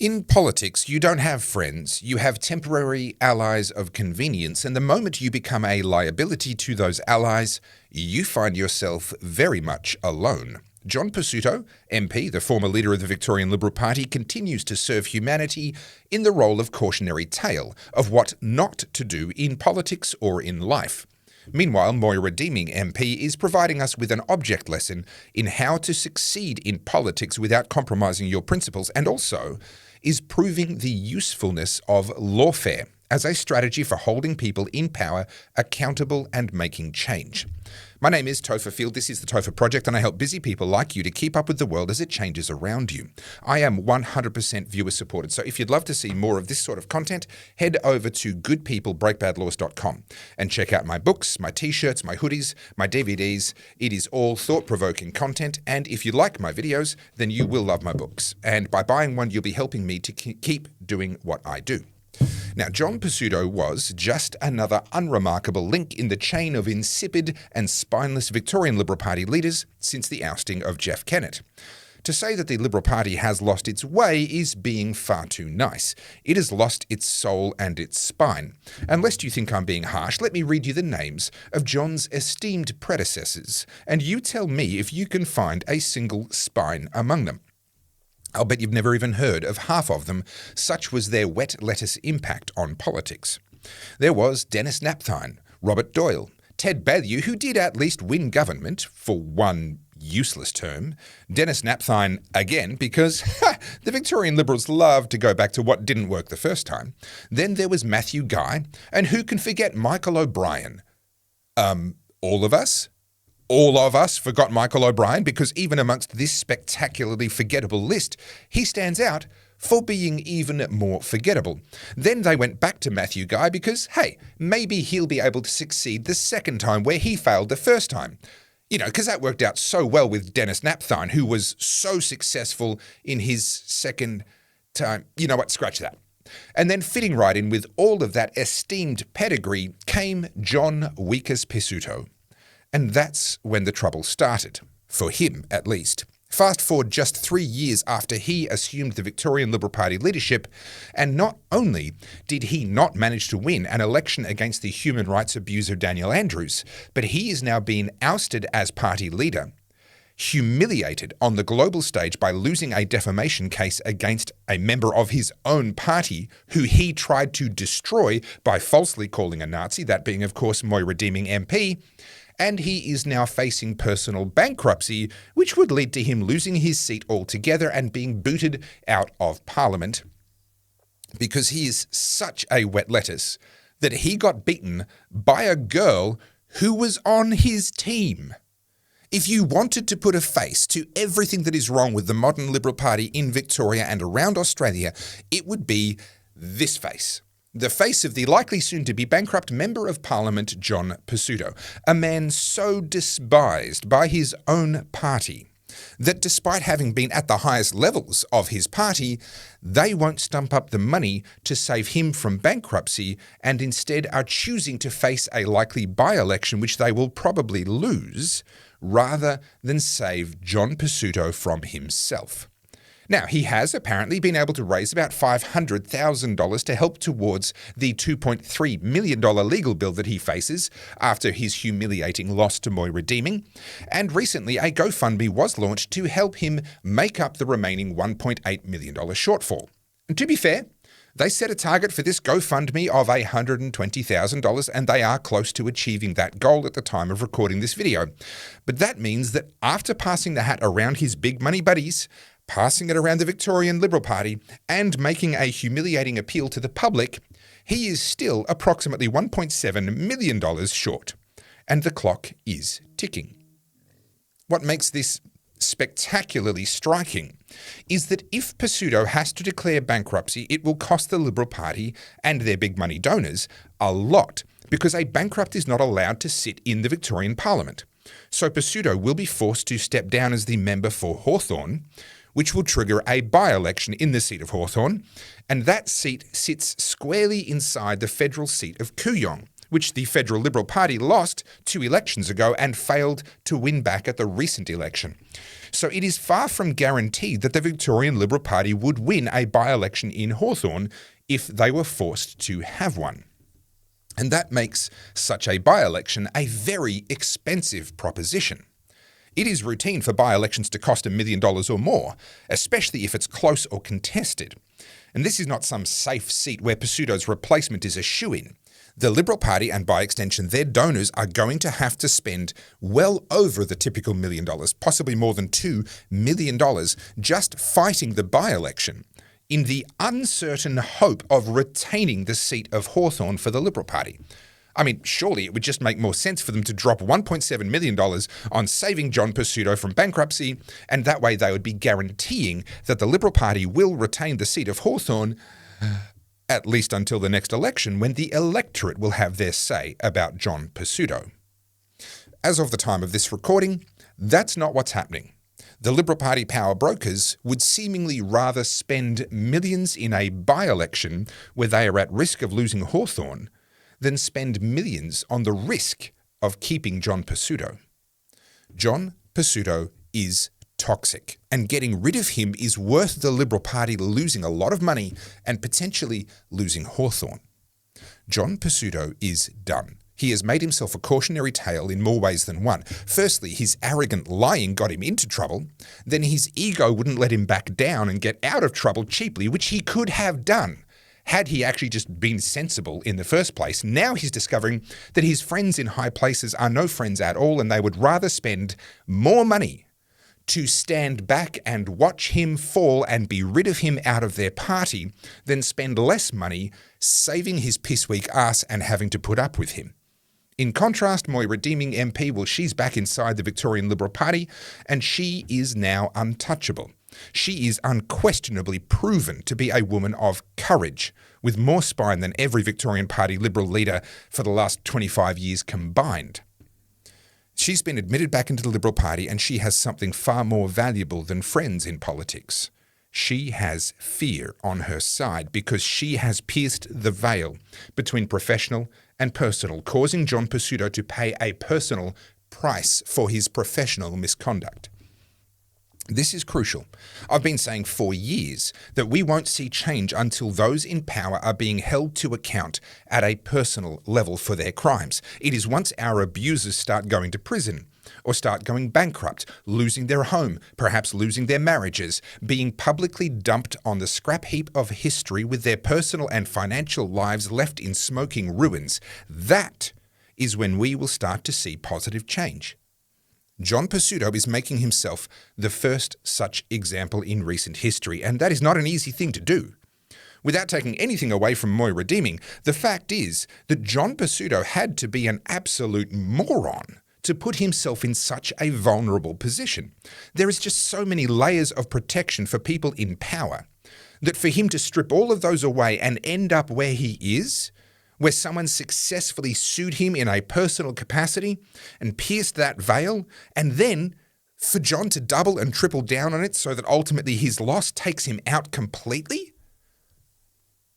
In politics, you don't have friends, you have temporary allies of convenience, and the moment you become a liability to those allies, you find yourself very much alone. John Pesutto, MP, the former leader of the Victorian Liberal Party, continues to serve humanity in the role of cautionary tale of what not to do in politics or in life. Meanwhile, Moira Deeming MP is providing us with an object lesson in how to succeed in politics without compromising your principles, and also is proving the usefulness of lawfare as a strategy for holding people in power accountable and making change. My name is Topher Field. This is the Topher Project, and I help busy people like you to keep up with the world as it changes around you. I am 100% viewer supported, so if you'd love to see more of this sort of content, head over to goodpeoplebreakbadlaws.com and check out my books, my t-shirts, my hoodies, my DVDs. It is all thought-provoking content, and if you like my videos, then you will love my books. And by buying one, you'll be helping me to keep doing what I do. Now, John Pesutto was just another unremarkable link in the chain of insipid and spineless Victorian Liberal Party leaders since the ousting of Jeff Kennett. To say that the Liberal Party has lost its way is being far too nice. It has lost its soul and its spine. And lest you think I'm being harsh, let me read you the names of John's esteemed predecessors, and you tell me if you can find a single spine among them. I'll bet you've never even heard of half of them, such was their wet lettuce impact on politics. There was Denis Napthine, Robert Doyle, Ted Baillieu, who did at least win government for one useless term, Denis Napthine again because the Victorian Liberals love to go back to what didn't work the first time. Then there was Matthew Guy, and who can forget Michael O'Brien? All of us? All of us forgot Michael O'Brien because even amongst this spectacularly forgettable list, he stands out for being even more forgettable. Then they went back to Matthew Guy because, hey, maybe he'll be able to succeed the second time where he failed the first time. You know, because that worked out so well with Denis Napthine, who was so successful in his second time. You know what, scratch that. And then fitting right in with all of that esteemed pedigree came John Weakers Pesutto. And that's when the trouble started, for him at least. Fast forward just 3 years after he assumed the Victorian Liberal Party leadership, and not only did he not manage to win an election against the human rights abuser Daniel Andrews, but he is now being ousted as party leader, humiliated on the global stage by losing a defamation case against a member of his own party who he tried to destroy by falsely calling a Nazi, that being, of course, Moira Deeming MP. And he is now facing personal bankruptcy, which would lead to him losing his seat altogether and being booted out of Parliament because he is such a wet lettuce that he got beaten by a girl who was on his team. If you wanted to put a face to everything that is wrong with the modern Liberal Party in Victoria and around Australia, it would be this face. The face of the likely soon-to-be bankrupt Member of Parliament, John Pesutto, a man so despised by his own party that despite having been at the highest levels of his party, they won't stump up the money to save him from bankruptcy and instead are choosing to face a likely by-election which they will probably lose, rather than save John Pesutto from himself. Now, he has apparently been able to raise about $500,000 to help towards the $2.3 million legal bill that he faces after his humiliating loss to Moira Deeming. And recently, a GoFundMe was launched to help him make up the remaining $1.8 million shortfall. And to be fair, they set a target for this GoFundMe of $120,000, and they are close to achieving that goal at the time of recording this video. But that means that after passing the hat around his big money buddies, passing it around the Victorian Liberal Party, and making a humiliating appeal to the public, he is still approximately $1.7 million short. And the clock is ticking. What makes this spectacularly striking is that if Pesutto has to declare bankruptcy, it will cost the Liberal Party and their big money donors a lot, because a bankrupt is not allowed to sit in the Victorian Parliament. So Pesutto will be forced to step down as the member for Hawthorn, which will trigger a by-election in the seat of Hawthorn, and that seat sits squarely inside the federal seat of Kooyong, which the Federal Liberal Party lost 2 elections ago and failed to win back at the recent election. So it is far from guaranteed that the Victorian Liberal Party would win a by-election in Hawthorn if they were forced to have one. And that makes such a by-election a very expensive proposition. It is routine for by-elections to cost $1 million or more, especially if it's close or contested. And this is not some safe seat where Pesutto's replacement is a shoo-in. The Liberal Party, and by extension their donors, are going to have to spend well over the typical $1 million, possibly more than $2 million, just fighting the by-election, in the uncertain hope of retaining the seat of Hawthorn for the Liberal Party. I mean, surely it would just make more sense for them to drop $1.7 million on saving John Pesutto from bankruptcy, and that way they would be guaranteeing that the Liberal Party will retain the seat of Hawthorn, at least until the next election, when the electorate will have their say about John Pesutto. As of the time of this recording, that's not what's happening. The Liberal Party power brokers would seemingly rather spend millions in a by-election where they are at risk of losing Hawthorn than spend millions on the risk of keeping John Pesutto. John Pesutto is toxic, and getting rid of him is worth the Liberal Party losing a lot of money and potentially losing Hawthorn. John Pesutto is done. He has made himself a cautionary tale in more ways than one. Firstly, his arrogant lying got him into trouble. Then his ego wouldn't let him back down and get out of trouble cheaply, which he could have done had he actually just been sensible in the first place. Now he's discovering that his friends in high places are no friends at all, and they would rather spend more money to stand back and watch him fall and be rid of him out of their party than spend less money saving his piss-weak ass and having to put up with him. In contrast, Moira Deeming MP, well, she's back inside the Victorian Liberal Party, and she is now untouchable. She is unquestionably proven to be a woman of courage, with more spine than every Victorian Party Liberal leader for the last 25 years combined. She's been admitted back into the Liberal Party, and she has something far more valuable than friends in politics. She has fear on her side because she has pierced the veil between professional and personal, causing John Pesutto to pay a personal price for his professional misconduct. This is crucial. I've been saying for years that we won't see change until those in power are being held to account at a personal level for their crimes. It is once our abusers start going to prison, or start going bankrupt, losing their home, perhaps losing their marriages, being publicly dumped on the scrap heap of history with their personal and financial lives left in smoking ruins. That is when we will start to see positive change. John Pesutto is making himself the first such example in recent history, and that is not an easy thing to do. Without taking anything away from Moira Deeming, the fact is that John Pesutto had to be an absolute moron to put himself in such a vulnerable position. There is just so many layers of protection for people in power that for him to strip all of those away and end up where he is, where someone successfully sued him in a personal capacity and pierced that veil, and then for John to double and triple down on it so that ultimately his loss takes him out completely?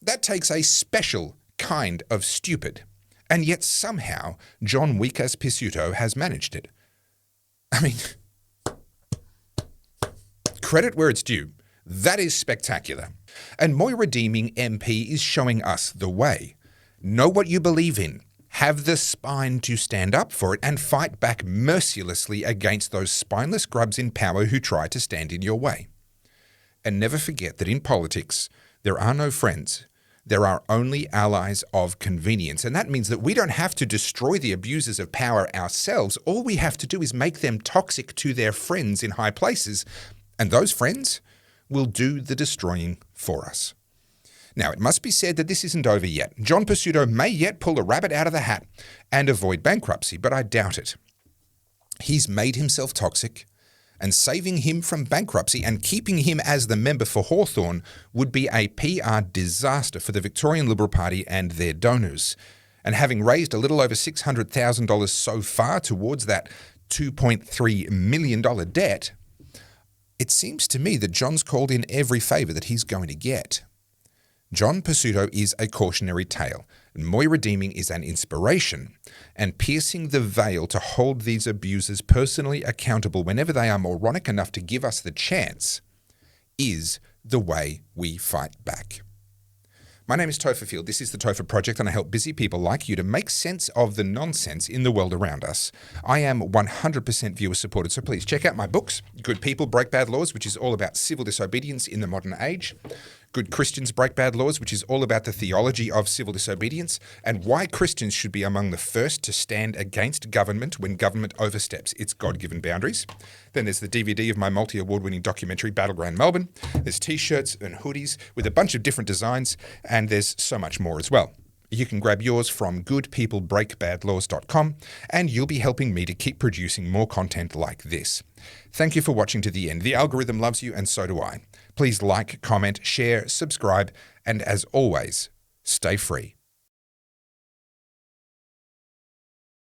That takes a special kind of stupid. And yet somehow John Weekas Pesutto has managed it. I mean, credit where it's due. That is spectacular. And Moira Deeming MP is showing us the way. Know what you believe in, have the spine to stand up for it, and fight back mercilessly against those spineless grubs in power who try to stand in your way. And never forget that in politics, there are no friends. There are only allies of convenience. And that means that we don't have to destroy the abusers of power ourselves. All we have to do is make them toxic to their friends in high places. And those friends will do the destroying for us. Now, it must be said that this isn't over yet. John Pesutto may yet pull a rabbit out of the hat and avoid bankruptcy, but I doubt it. He's made himself toxic, and saving him from bankruptcy and keeping him as the member for Hawthorn would be a PR disaster for the Victorian Liberal Party and their donors. And having raised a little over $600,000 so far towards that $2.3 million debt, it seems to me that John's called in every favour that he's going to get. John Pesutto is a cautionary tale, Moira Deeming is an inspiration, and piercing the veil to hold these abusers personally accountable whenever they are moronic enough to give us the chance is the way we fight back. My name is Topher Field. This is the Topher Project, and I help busy people like you to make sense of the nonsense in the world around us. I am 100% viewer supported, so please check out my books, Good People Break Bad Laws, which is all about civil disobedience in the modern age, Good Christians Break Bad Laws, which is all about the theology of civil disobedience and why Christians should be among the first to stand against government when government oversteps its God-given boundaries. Then there's the DVD of my multi-award-winning documentary, Battleground Melbourne. There's T-shirts and hoodies with a bunch of different designs, and there's so much more as well. You can grab yours from goodpeoplebreakbadlaws.com, and you'll be helping me to keep producing more content like this. Thank you for watching to the end. The algorithm loves you, and so do I. Please like, comment, share, subscribe, and as always, stay free.